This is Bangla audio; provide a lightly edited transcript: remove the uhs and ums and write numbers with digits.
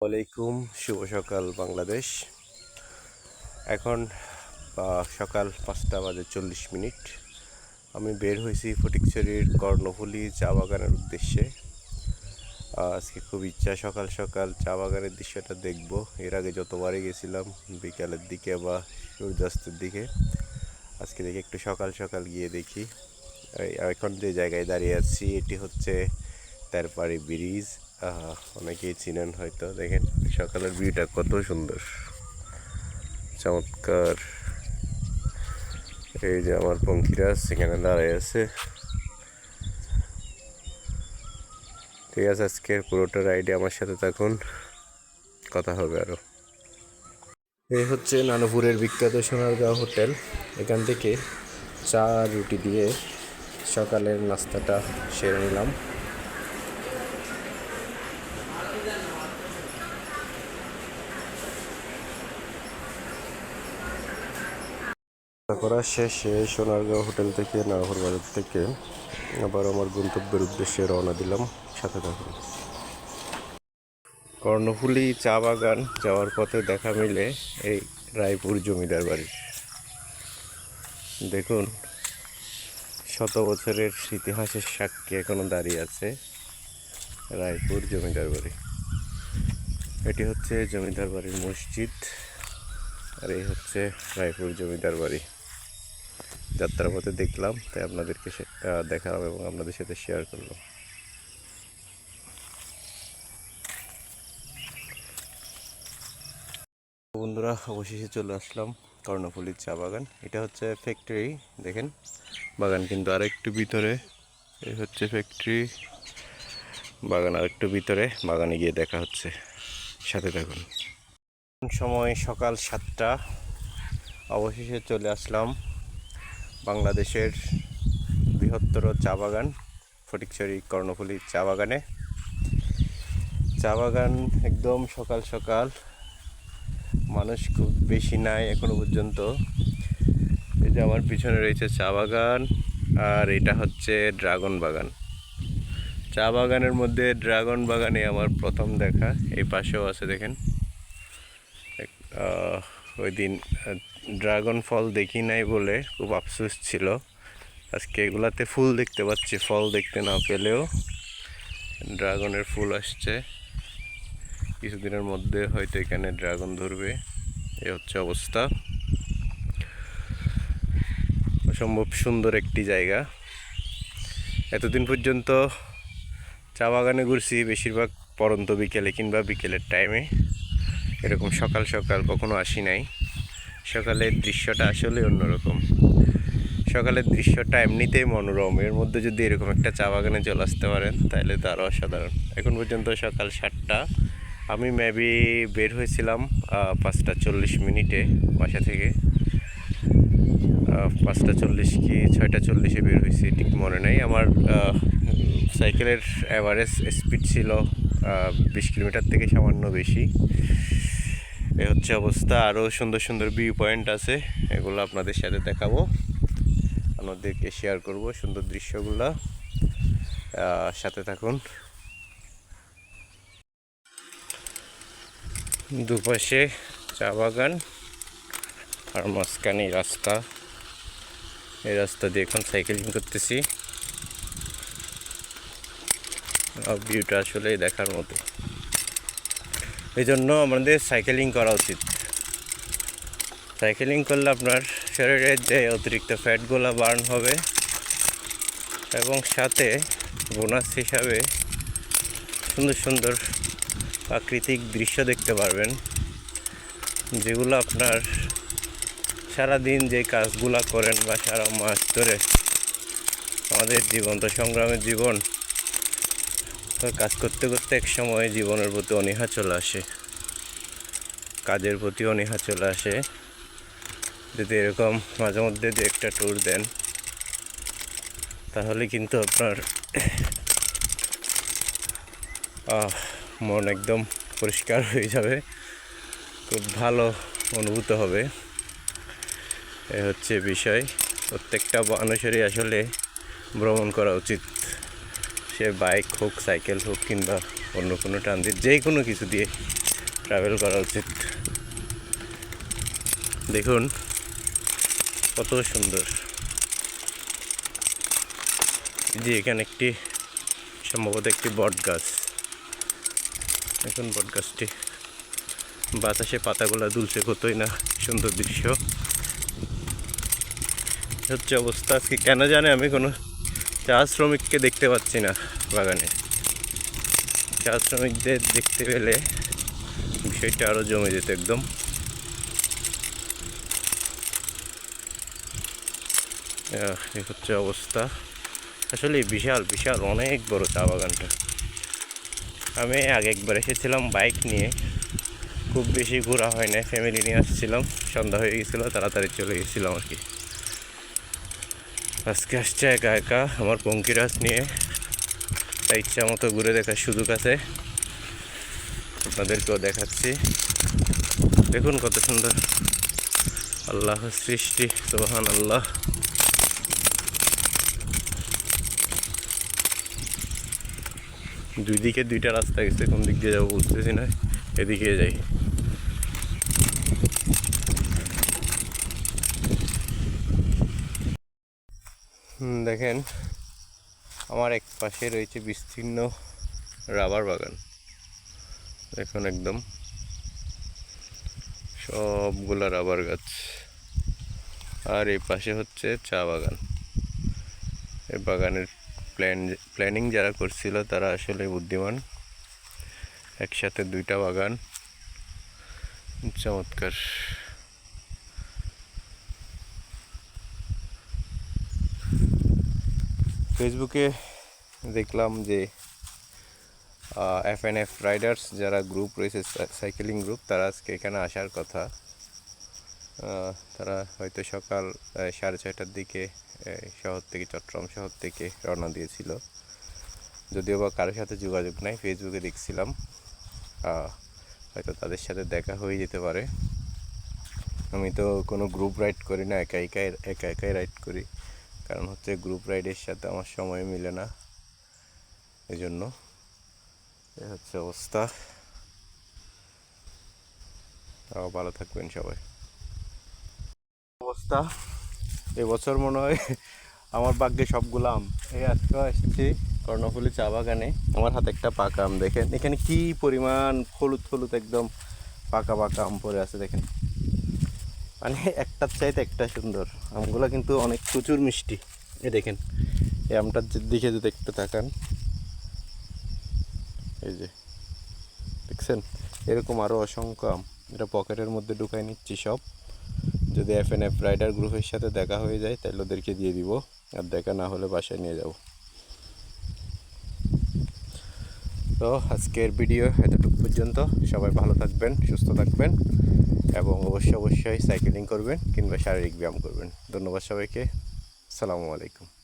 ওয়ালাইকুম, শুভ সকাল বাংলাদেশ। এখন সকাল 5:40 আমি বের হয়েছি ফটিকছড়ির কর্ণফুলী চা বাগানের উদ্দেশ্যে। আজকে খুব ইচ্ছা সকাল সকাল চা বাগানের দৃশ্যটা দেখব। এর আগে যতবারই গেছিলাম বিকালের দিকে বা সূর্যাস্তের দিকে। আজকে দেখি একটু সকাল সকাল গিয়ে দেখি। এখন যে জায়গায় দাঁড়িয়ে আছি এটি হচ্ছে তারপাড়ি ব্রিজ। অনেকেই চিনেন হয়তো। দেখেন সকালের ভিউটা কত সুন্দর, চমৎকার। এই যে আমার পঙ্খিরাজ সেখানে দাঁড়িয়ে আছে। ঠিক আছে, আজকের পুরোটা রাইডে আমার সাথে থাকুন, কথা হবে আরও। এই হচ্ছে নানুপুরের বিখ্যাত সোনারগাঁও হোটেল। এখান থেকে চা রুটি দিয়ে সকালের নাস্তাটা সেরে নিলাম। করা শেষে সোনারগাঁও হোটেল থেকে নাগর বাজার থেকে আবার আমার গন্তব্যের উদ্দেশ্যে রওনা দিলাম। সাথে থাকুন। কর্ণফুলী চা বাগান যাওয়ার পথে দেখা মিলে এই রায়পুর জমিদার বাড়ি। দেখুন, শত বছরের ইতিহাসের সাক্ষী এখনো দাঁড়িয়ে আছে রায়পুর জমিদার বাড়ি। এটি হচ্ছে জমিদার বাড়ির মসজিদ, আর এই হচ্ছে রায়পুর জমিদার বাড়ি। যাত্রাপথে দেখলাম, তাই আপনাদেরকে দেখালাম এবং আপনাদের সাথে শেয়ার করলাম। বন্ধুরা, অবশেষে চলে আসলাম কর্ণফুলীর চা বাগান। এটা হচ্ছে ফ্যাক্টরি। দেখেন বাগান কিন্তু আর একটু ভিতরে। এই হচ্ছে ফ্যাক্টরি, বাগান আর একটু ভিতরে। বাগানে গিয়ে দেখা হচ্ছে, সাথে থাকুন। সময় সকাল 7টা। অবশেষে চলে আসলাম বাংলাদেশের বৃহত্তর চা বাগান ফটিকছড়ি কর্ণফুলীর চা বাগানে। চা বাগান একদম সকাল সকাল, মানুষ খুব বেশি নাই এখনো পর্যন্ত। এই যে আমার পিছনে রয়েছে চা বাগান, আর এটা হচ্ছে ড্রাগন বাগান। চা বাগানের মধ্যে ড্রাগন বাগানে আমার প্রথম দেখা। এই পাশেও আছে, দেখেন। ওই দিন ড্রাগন ফল দেখি নাই বলে খুব আফসোস ছিল। আজকে এগুলাতে ফুল দেখতে পাচ্ছি, ফল দেখতে না পেলেও ড্রাগনের ফুল আসছে। কিছুদিনের মধ্যে হয়তো এখানে ড্রাগন ধরবে। এ হচ্ছে অবস্থা। অসম্ভব সুন্দর একটি জায়গা। এতদিন পর্যন্ত চা বাগানে ঘুরছি বেশিরভাগ পরন্ত বিকেলে কিংবা বিকেলের টাইমে। এরকম সকাল সকাল কখনো আসি নাই। সকালের দৃশ্যটা আসলে অন্যরকম। সকালের দৃশ্যটা এমনিতেই মনোরম, এর মধ্যে যদি এরকম একটা চা বাগানে চলে আসতে পারেন তাহলে তো আরও অসাধারণ। এখন পর্যন্ত সকাল 7টা। আমি মেবি বের হয়েছিলাম 5:40 বাসা থেকে। 5:40 কি 6:40 বের হয়েছি ঠিক মনে নেই আমার। সাইকেলের অ্যাভারেজ স্পিড ছিল 20 কিলোমিটার থেকে সামান্য বেশি। এ হচ্ছে অবস্থা। আরও সুন্দর সুন্দর ভিউ পয়েন্ট আছে, এগুলো আপনাদের সাথে দেখাবো, আপনাদেরকে শেয়ার করব সুন্দর দৃশ্যগুলো। সাথে থাকুন। দুপাশে চা বাগান আর মাঝখানে রাস্তা। এই রাস্তা দিয়ে এখন সাইকেলিং করতেছি। ভিউটা আসলে দেখার মতো, এই জন্য আমাদের সাইকেলিং করা উচিত। সাইকেলিং করলে আপনার শরীরের যে অতিরিক্ত ফ্যাটগুলো বার্ন হবে এবং সাথে বোনাস হিসাবে সুন্দর সুন্দর প্রাকৃতিক দৃশ্য দেখতে পারবেন, যেগুলো আপনার সারাদিন যে কাজগুলো করেন বা সারা মাস ধরে আমাদের জীবন তো সংগ্রামের জীবন, তো কাজ করতে করতে এক সময় জীবনের প্রতি অনীহা চলে আসে, কাজের প্রতি অনীহা চলে আসে। যদি এরকম মাঝে মধ্যে যে একটা ট্যুর দেন তাহলে কিন্তু আপনার মন একদম পরিষ্কার হয়ে যাবে, খুব ভালো অনুভূত হবে। এ হচ্ছে বিষয়। প্রত্যেকটা মানুষেরই আসলে ভ্রমণ করা উচিত, সে বাইক হোক, সাইকেল হোক কিংবা অন্য কোনো ট্রানজিট, যে কোনো কিছু দিয়ে। ট্রাভেল করা উচিত। দেখুন কত সুন্দর। যে এখানে একটি সম্ভবত একটি বট গাছ, দেখুন বট গাছটি বাতাসে পাতাগুলো দুলছে, কতই না সুন্দর দৃশ্য। হচ্ছে অবস্থা আজকে কেন জানে আমি কোনো চা শ্রমিককে দেখতে পাচ্ছি না বাগানে। চা শ্রমিকদের দেখতে পেলে বিষয়টা আরও জমে যেত একদম। এই হচ্ছে অবস্থা। আসলে বিশাল বিশাল অনেক বড় চা বাগানটা। আমি আগে একবার এসেছিলাম বাইক নিয়ে, খুব বেশি ঘোরা হয় না, ফ্যামিলি নিয়ে আসছিলাম, সন্ধ্যা হয়ে গেছিলো, তাড়াতাড়ি চলে গেছিলাম আর কি। আজকে আসছে একা একা আমার পঙ্কিরাজ নিয়ে, তাই ইচ্ছা মতো ঘুরে দেখার সুযোগ আছে, আপনাদেরকেও দেখাচ্ছি। দেখুন কত সুন্দর আল্লাহর সৃষ্টি, সুবহানাল্লাহ। দুই দিকে দুইটা রাস্তা গেছে, কোন দিক দিয়ে যাবো বুঝতেছি না, এদিকে যাই। দেখেন আমার এক পাশে রয়েছে বিস্তীর্ণ রাবার বাগান, দেখুন একদম সবগুলা রাবার গাছ। আর এই পাশে হচ্ছে চা বাগান। এই বাগানের প্ল্যানিং যারা করছিল তারা আসলে বুদ্ধিমান, একসাথে দুইটা বাগান, চমৎকার। ফেসবুকে দেখলাম যে FNF রাইডার্স যারা গ্রুপ রয়েছে, সাইকেলিং গ্রুপ, তারা আজকে এখানে আসার কথা। তারা হয়তো সকাল 6:30টার দিকে শহর থেকে, চট্টগ্রাম শহর থেকে রওনা দিয়েছিল। যদিও বা কারোর সাথে যোগাযোগ নাই, ফেসবুকে দেখছিলাম, হয়তো তাদের সাথে দেখা হয়ে যেতে পারে। আমি তো কোনো গ্রুপ রাইড করি না, একা একাই রাইড করি, কারণ হচ্ছে গ্রুপ রাইডের সাথে আমার সময় মিলে না, এই জন্য। এই হচ্ছে অবস্থা। ভালো থাকবেন সবাই। অবস্থা এবছর মনে হয় আমার ভাগ্যে সবগুলো আম। এই আজকে এসেছি কর্ণফুলী চা বাগানে, আমার হাতে একটা পাকা আম, দেখেন এখানে কি পরিমাণ হলুদ হলুদ একদম পাকা পাকা আম পড়ে আছে, দেখেন মানে একটার চাইতে একটা সুন্দর। আমগুলো কিন্তু অনেক প্রচুর মিষ্টি। এই দেখেন এই আমটার দিকে যদি একটু তাকান, এই যে দেখছেন, এরকম আরও অসংখ্য আম, এটা পকেটের মধ্যে ঢুকাই নিচ্ছি সব। যদি FNF রাইডার গ্রুপের সাথে দেখা হয়ে যায় তাহলে ওদেরকে দিয়ে দিব, আর দেখা না হলে বাসায় নিয়ে যাব। তো আজকের ভিডিও এতটুকু পর্যন্ত। সবাই ভালো থাকবেন, সুস্থ থাকবেন, এবং অবশ্যই সাইকেলিং করবেন কিংবা শারীরিক ব্যায়াম করবেন। ধন্যবাদ সবাইকে। আসসালামু আলাইকুম।